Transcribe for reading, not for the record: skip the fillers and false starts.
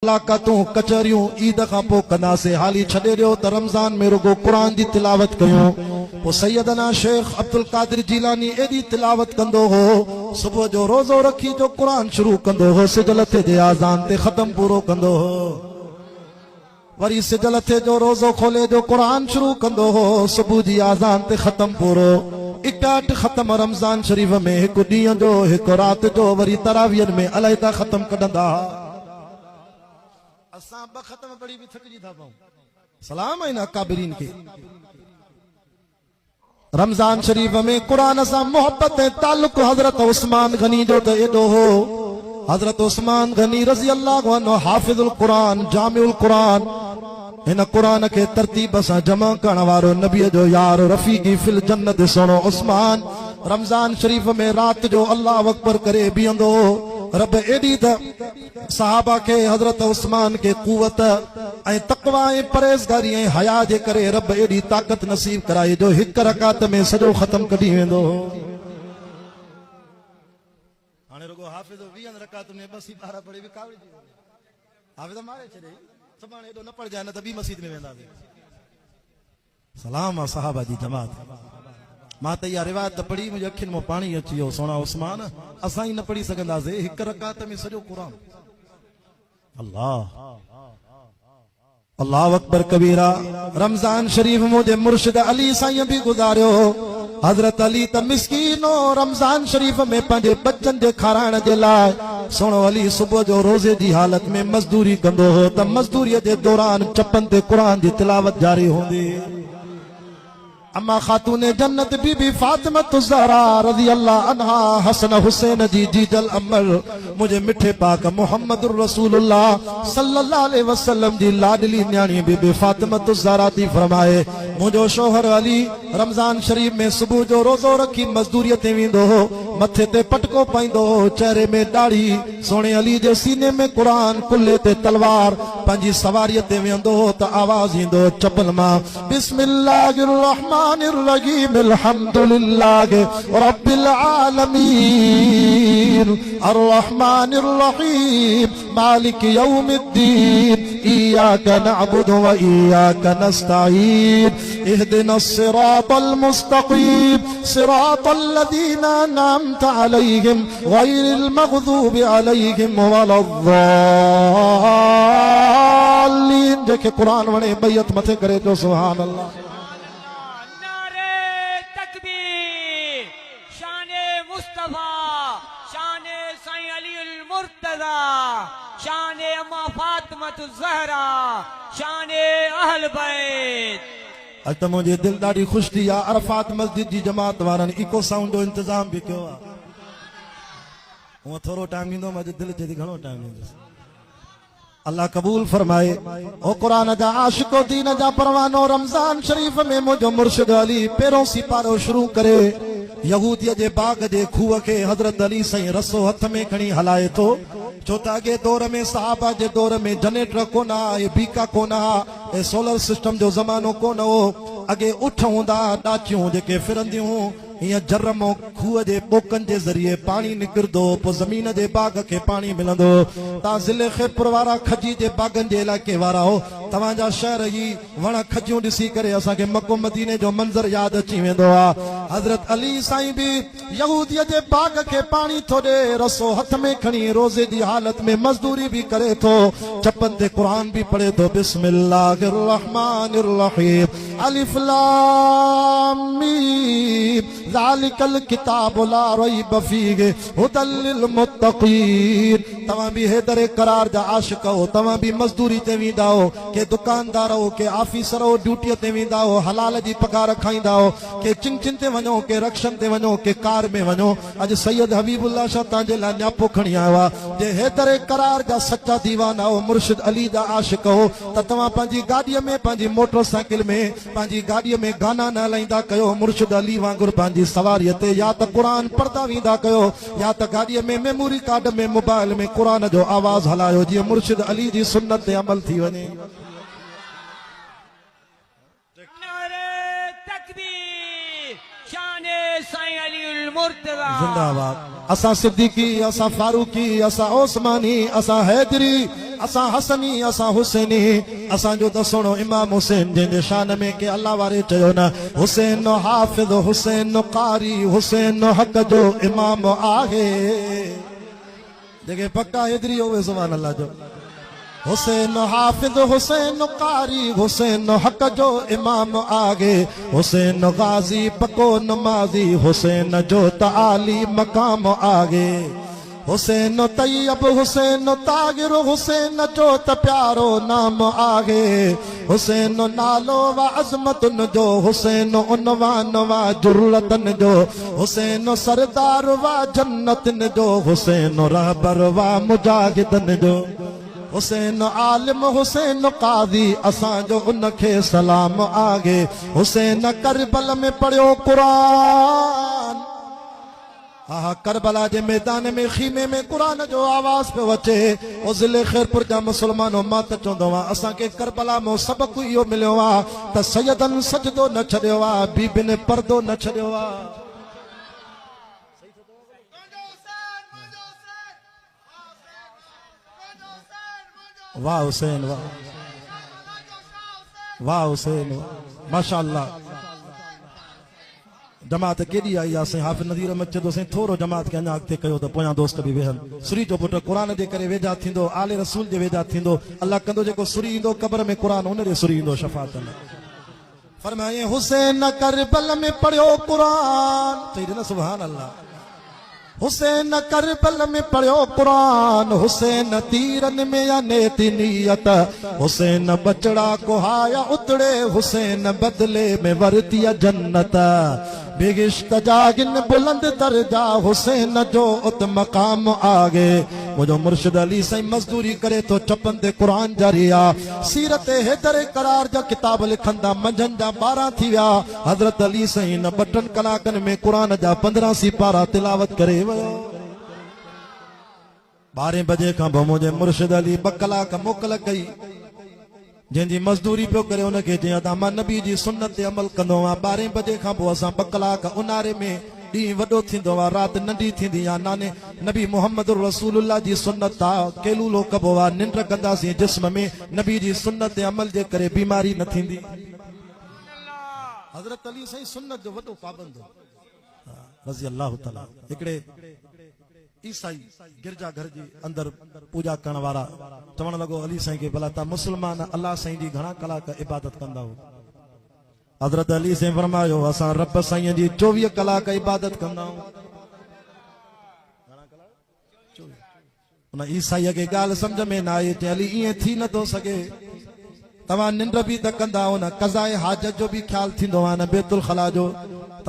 मुलाकातूं कचहरियूं ईद खां पोइ कंदासीं। हाली छॾे ॾियो त रमज़ान में रुगो क़ुरान जी तिलावत कयूं। पोइ सैयदना शेख अब्दुल कादिर जीलानी एॾी तिलावत कंदो हो, सुबुह जो रोज़ो रखी जो क़ुरान शुरू कंदो हो, सिज लथे जे आज़ान ते ख़त्म पूरो कंदो हो, वरी सिज लथे जो रोज़ो खोले जो क़ुरान शुरू कंदो हो, सुबुह जी आज़ान ते ख़त्म पूरो। 61 ख़त्म रमज़ान शरीफ़ में, हिकु ॾींहं जो हिकु राति जो, वरी तरावीहनि में अलहदा ख़त्म कढंदा। असां ब ख़त्म पढ़ी बि थकिजी था पऊं। सलाम आहिनि अकाबिरीन खे। रमज़ान शरीफ़ में क़ुरान सां मोहब्बत ऐं ताल्लुक़ हज़रत उस्मान गनी जो त एॾो हो। हज़रत उस्मान गनी रज़ी अल्लाहु अन्हु हाफ़िज़ुल क़ुरान, जामिउल क़ुरान, हिन क़ुरान खे तरतीब सां जमा करण वारो नबीअ जो यार, रफ़ीक़ी फिल जन्नत सोनो उस्मान रमज़ान शरीफ़ में राति जो अल्लाह अकबर करे बीहंदो। रब एडी त सहाबा के हजरत उस्मान के कुवत ऐं तक़वा ऐं परहेज़गारी ऐं हया जे करे रब एडी ताकत नसीब कराई जो हिक रकात में सॼो ख़त्म कढी वेंदो। हाणे रुगो हाफ़िज़ 20 रकातुनि में बस 12 पढ़ी बि कावड़ी थी वञे। हाफ़िज़ मारे छॾे, सुभाणे एॾो न पढ़जाए न त ॿी मस्जिद में वेंदासीं। सलाम आहे सहाबा जी जमात। मां त इहा रिवायत पढ़ी मुंहिंजी अखियुनि में पाणी अची वियो। सोना उस्मान असां ई न पढ़ी सघंदासीं हिक रकात में सॼो क़ुरान। अल्लाह अल्लाह अकबर कबीरा। रमज़ान शरीफ़ मुंहिंजे मुर्शिद अली साईं बि गुज़ारियो। हज़रत अली त मिस्कीन हो, रमज़ान शरीफ़ में पंहिंजे बच्चनि जे खाराइण जे लाइ सोनो अली सुबुह जो रोज़े जी हालत में मज़दूरी कंदो हो त मज़दूरीअ जे दौरान चपनि ते क़ुरान जी तिलावत जारी हूंदी। अम्मा खातून जन्नत बीबी फातिमा ज़हरा रज़ी अल्लाह अन्हा हसन हुसैन जी जीजल अमर मुझे मिठे पाक मुहम्मद रसूलुल्लाह सल्लल्लाहु अलैहि वसल्लम जी लाडली न्याणी बीबी फातिमा ज़हरा थी फरमाए, मुझो शोहर अली रमज़ान शरीफ में सुबह जो रोज़ो रखी मज़दूरीअ ते वेंदो हो, मथे ते पटको पाईंदो हो, चेहरे में दाढ़ी, सोने अली जे सीने में क़ुरान, कुल्हे ते तलवार, पंहिंजी सवारीअ ते वेंदो हो त आवाज़ ईंदो चपल मां, बिस्मिल्लाहिर रहमानिर रहीम अल्हम्दुलिल्लाहि रब्बिल आलमीन अर्रहमानिर रहीम मालिक यौमिद्दीन इय्याका नअबुदु व इय्याका नस्तईन इहदिनस सिरातल मुस्तकीम सिरातल लज़ीना अनअमता अलैहिम गैरिल मग़ज़ूबि अलैहिम वलद्दाल्लीन। जेके क़ुरान वणे बैत मथे करे तो सुभान अल्लाह। नारे तकबीर, शाने मुस्तफा, शाने साईं अलीउल मुर्तज़ा, शाने अम्मा फातिमा ज़हरा, शाने अहल बैत। अज त मुंहिंजी दिल ॾाढी ख़ुशि थी आहे। अरफात मस्जिद जी जमात वारनि इको साउंड जो इंतज़ाम बि कयो आहे। हूअं थोरो टाइम ॾींदो, अॼु दिलि चए थी घणो टाइम ॾींदुसि। अल्लाह कबूल फरमाए। ओ क़ुरान जा आशिको दीन जा परवानो, रमज़ान शरीफ़ में मुंहिंजो मुर्शिद अली पहिरों सिपारो शुरू करे यहूदीअ जे बाग जे खूह खे हज़रत अली साईं रसो हथ में खणी हलाए थो। छो त अॻे दौर में सहाबा जे दौर में जनरेटर कोन हा, बीका कोन हा, सोलर सिस्टम जो ज़मानो कोन हो। अॻे उठ हूंदा, ॾाचियूं जेके फिरंदियूं, हीअं जरमो खूह जे पोकनि जे ज़रिए पाणी निकिरंदो, पोइ ज़मीन जे बाग खे पाणी मिलंदो। तव्हां ज़िले ख़ैरपुर वारा खजी जे बागनि जे इलाइक़े वारा हो, तव्हांजा शहर ई वण खजियूं ॾिसी करे असांखे मको मदीने जो मंज़र यादि अची वेंदो आहे। हज़रत अली साईं बि यहूदीअ जे बाग खे पाणी थो ॾे, रसो हथ में खणी रोज़े जी हालत में मज़दूरी बि करे थो, चपनि ते क़ुरान बि पढ़े थो। बिस्मिल्लाहिर रहमानिर रहीम अलिफ लाम मीम ज़ालिकल किताबु ला रैब फ़ीहि हुदल लिल मुत्तक़ीन। तव्हां बि हैदर करार जा आशिक़ हो, तव्हां बि मज़दूरी ते वेंदा हो, के दुकानदार हो, के ऑफिसर हो, ड्यूटीअ ते वेंदा हो, हलाल जी पगार खाईंदा हो, के चिंचिन ते वञो, के रक्शन ते वञो, के कार में वञो। अॼु सैयद हबीबुल्लाह शाह तव्हांजे लाइ न्यापो खणी आयो आहे। जे हैदर करार जा सच्चा दीवाना हो, मुर्शिद अली जा आशिक़ हो, त तव्हां पंहिंजी गाॾीअ में, पंहिंजी मोटरसाइकिल में, पंहिंजी गाॾीअ में गाना न हलाईंदा कयो मुर्शिद अली वांगुरु पंहिंजी सवारीअ ते, या त क़ुरान पढ़ंदा वेंदा कयो, या त गाॾीअ में मेमोरी कार्ड में मोबाइल में क़ुरान जो आवाज़ हलायो, जीअं मुर्शिद अली जी सुन्नत ते अमल थी वञे। नारे तकबीर, शाने साईं अलीउल मुर्तजा जिंदाबाद असा सिद्दीकी असा फारूकी असा ओस्मानी असा हैदरी असा हसनी असा हुसैनी असा जो दसणो इमाम हुसैन जंहिंजे शान में के अल्लाह वारे चयो न हुसैन हाफिज हुसैन कारी हुसैन हक जो इमाम आहे जेके पक्का हैदरी होवे सुभान अल्लाह जो हुसैन हाफिज हुसैन कारी हुसैन हक जो इमाम आगे हुसैन गाजी पको नमाजी हुसैन जो ताली मकाम आगे हुसैन तैयब हुसैन तागिर हुसैन जो त प्यारो नाम आगे हुसैन नालो व अज़मतुन जो हुसैन उनवान व जुर्रतन जो हुसैन सरदार व जन्नतन जो हुसैन रहबर व मुजाहिदन जो हुसैन आलिम हुसैन काज़ी असां जो उनखे सलाम आगे हुसैन करबल में पढ़ियो क़ुरान हा करबला जे मैदान में खीमे में कुरान जो आवाज पे वचे ओ ज़िले खैरपुर जा मुसलमानो मां त चवंदो आ असां के करबला में सबक इहो मिलियो आ त सैयदन सजदो न छॾियो आ बीबिन पर्दो न छॾियो आ वाह हुसैन वाह वाह हुसैन माशाअल्लाह जमात केॾी आई आहे साईं हाफ़िज़ नज़ीर अहमद चए थो साईं थोरो जमात खे अञा अॻिते कयो त पोयां दोस्त बि वेहनि सुरी जो पुटु क़ुरान जे करे वेझा थींदो आले रसूल जे वेझा थींदो अल्लाह कंदो जेको सुरी ईंदो क़ब्र में क़ुरान उन ॾे सुरी ईंदो शफ़ाअत में फरमाए हुसैन करबल में पढ़ियो क़ुरान चई न सुभान अल्लाह हुसैन करबल में पढ़ियो क़ुरान हुसैन तीरन में अनेती नियत हुसैन बचड़ा कुहाया उतड़े हुसैन बदले में वरतिया जन्नत बेगिश्त जागिन बुलंद दर्जा हुसैन जो उत मकाम आगे मुझो मुर्शिद अली साईं मजदूरी करे तो चपन ते क़ुरान जारी आ सीरत हैदर करार जा किताब लिखंदा मंझन जा 12 थी विया हजरत अली साईं न 2 कलाकनि में क़ुरान जा 15 सिपारा तिलावत करे वियो 12 बजे खां पोइ मुंहिंजे मुर्शिद अली 2 कलाक मोकल कई जंहिंजी मजदूरी पियो करे उनखे चयां त मां नबी जी सुन्नत ते अमल कंदो आहियां 12 बजे खां पोइ असां 2 कलाक उन्हारे में ॾींहुं वॾो थींदो आहे राति नंढी थींदी आहे नाने नबी मोहम्मद रसूलुल्लाह जी सुन्नत आहे केलूलो कबो आहे निंड कंदासीं जिस्म में नबी जी सुन्नत ते अमल जे करे बीमारी न थींदी हज़रत अली साईं सुन्नत जो वॾो पाबंद हो रज़ी अल्लाह ताला हिकिड़े ईसाई गिरजा घर जी अंदर पूजा करण वारा चवण लॻो अली साईं खे भला तव्हां मुस्लमान अल्लाह साईं जी घणा कलाक इबादत कंदा हो हज़रत अली साईं फरमायो असां रब साईं जी 24 कलाक इबादत कंदा आहियूं उन ईसाईअ खे ॻाल्हि सम्झ में न आई चई अली ईअं थी नथो सघे तव्हां निंड बि त कंदा आहियो न क़ज़ाए हाजत जो बि ख्यालु थींदो आहे न बैतुल खला जो